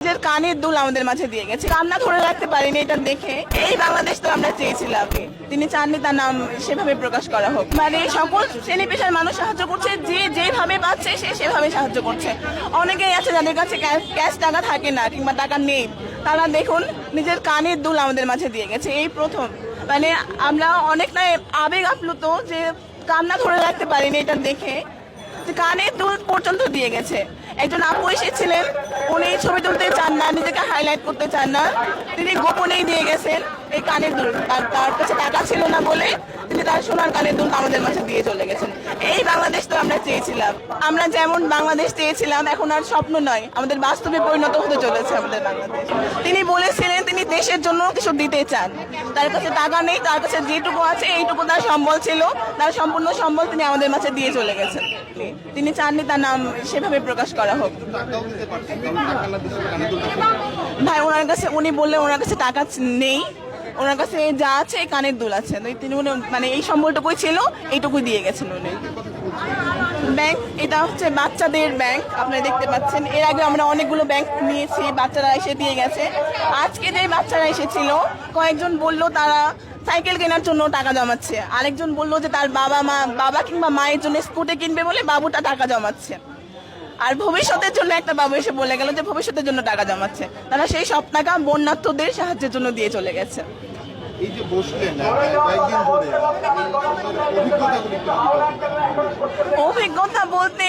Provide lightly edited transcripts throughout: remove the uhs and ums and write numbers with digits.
নিজের কানের দুল আমাদের মাঝে দিয়ে গেছে। কান্না ধরে রাখতে পারিনি এটা দেখে। এই বাংলাদেশ তো আমরা চেয়েছিলাম। তিনি চাননি তার নাম সেভাবে প্রকাশ করা হোক। মানে সকল শ্রেণী পেশার মানুষ সাহায্য করছে, যে যেভাবে পাচ্ছে সে সেভাবে সাহায্য করছে। অনেকেই আছে যাদের কাছে ক্যাশ টাকা থাকে না কিংবা টাকা নেই, তারা দেখুন নিজের কানের দুল আমাদের মাঝে দিয়ে গেছে। এই প্রথম মানে আমরা অনেকটাই আবেগ আপ্লুত যে কান্না ধরে রাখতে পারিনি এটা দেখে। কানের দুল পর্যন্ত দিয়ে গেছে। একজন আপু এসেছিলেন, উনি ছবি তুলতে চান না, নিজেকে হাইলাইট করতে চান না, তিনি গোপনেই দিয়ে গেছেন এই কানের দুল। তার কাছে টাকা ছিল না বলে তিনি তার সোনার কানের দুল আমাদের মাঝে দিয়ে চলে গেছেন। এই বাংলাদেশ তো আমরা চেয়েছিলাম। আমরা যেমন বাংলাদেশ চেয়েছিলাম, এখন আর স্বপ্ন নয়, আমাদের বাস্তবে পরিণত হতে চলেছে আমাদের বাংলাদেশ। তিনি বলেছিলেন তিনি দেশের জন্য কিছু দিতে চান। তার কাছে টাকা নেই, তার কাছে যেটুকু আছে এইটুকু তার সম্বল ছিল, তার সম্পূর্ণ সম্বল তিনি আমাদের মাঝে দিয়ে চলে গেছেন। তিনি চাননি তার নাম সেভাবে প্রকাশ করা হোক। ভাই ওনার কাছে, উনি বললেন ওনার কাছে টাকা নেই, ওনার কাছে যা আছে কানের দুল আছে। তিনি মানে এই সম্বলটুকুই ছিল, এইটুকুই দিয়ে গেছেন উনি। ব্যাংক, এটা হচ্ছে বাচ্চাদের ব্যাংক, আপনারা দেখতে পাচ্ছেন। এর আগে আমরা অনেকগুলো ব্যাংক নিয়েছি, বাচ্চারা এসে দিয়ে গেছে। আজকে যে বাচ্চারা এসেছিল, কয়েকজন বলল তারা সাইকেল কেনার জন্য টাকা জমাচ্ছে, আরেকজন বললো যে তার বাবা কিংবা মায়ের জন্য স্কুটি কিনবে বলে বাবুটা টাকা জমাচ্ছে, আর ভবিষ্যতের জন্য একটা বাবু এসে বলে গেল যে ভবিষ্যতের জন্য টাকা জমাচ্ছে। তারা সেই সব টাকা বন্যার্থদের সাহায্যের জন্য দিয়ে চলে গেছে। এই যে বসলেন কয়েকদিন ধরে অভিজ্ঞতা বলতে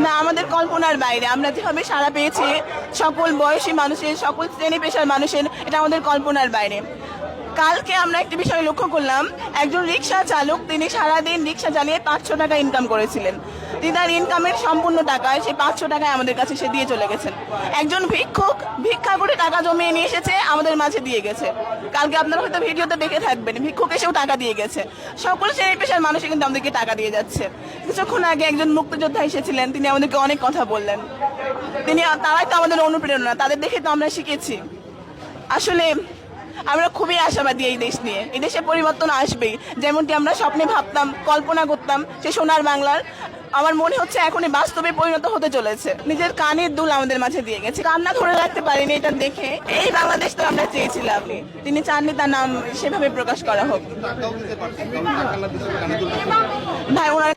না, আমাদের কল্পনার বাইরে। আমরা যেভাবে সাড়া পেয়েছি সকল বয়সী মানুষের, সকল শ্রেণী পেশার মানুষের, এটা আমাদের কল্পনার বাইরে। কালকে আমরা একটি বিষয় লক্ষ্য করলাম, একজন রিক্সা চালক, তিনি সারাদিন রিক্সা চালিয়ে 500 টাকা ইনকাম করেছিলেন। তিনি তার ইনকামের সম্পূর্ণ টাকায় সেই 500 টাকায় আমাদের কাছে সে দিয়ে চলে গেছেন। একজন ভিক্ষুক ভিক্ষা করে টাকা জমিয়ে নিয়ে এসেছে, আমাদের মাঝে দিয়ে গেছে। কালকে আপনারা হয়তো ভিডিওতে দেখে থাকবেন, ভিক্ষুক এসেও টাকা দিয়ে গেছে। সকল শ্রেণী পেশার মানুষ কিন্তু আমাদেরকে টাকা দিয়ে যাচ্ছে। কিছুক্ষণ আগে একজন মুক্তিযোদ্ধা এসেছিলেন, তিনি আমাদেরকে অনেক কথা বললেন। তারাই তো আমাদের অনুপ্রেরণা, তাদের দেখে তো আমরা শিখেছি। আসলে আমরা খুবই আশাবাদী এই দেশ নিয়ে। এই দেশে পরিবর্তন আসবেই, যেমনটি আমরা স্বপ্নে ভাবতাম, কল্পনা করতাম সে সোনার বাংলার। আমার মনে হচ্ছে এখনই বাস্তবে পরিণত হতে চলেছে। নিজের কানের দুল আমাদের মাঝে দিয়ে গেছে। কান্না ধরে রাখতে পারিনি এটা দেখে। এই বাংলাদেশ তো আমরা চেয়েছিলাম। তিনি চাননি তার নাম সেভাবে প্রকাশ করা হোক। ভাই ওনার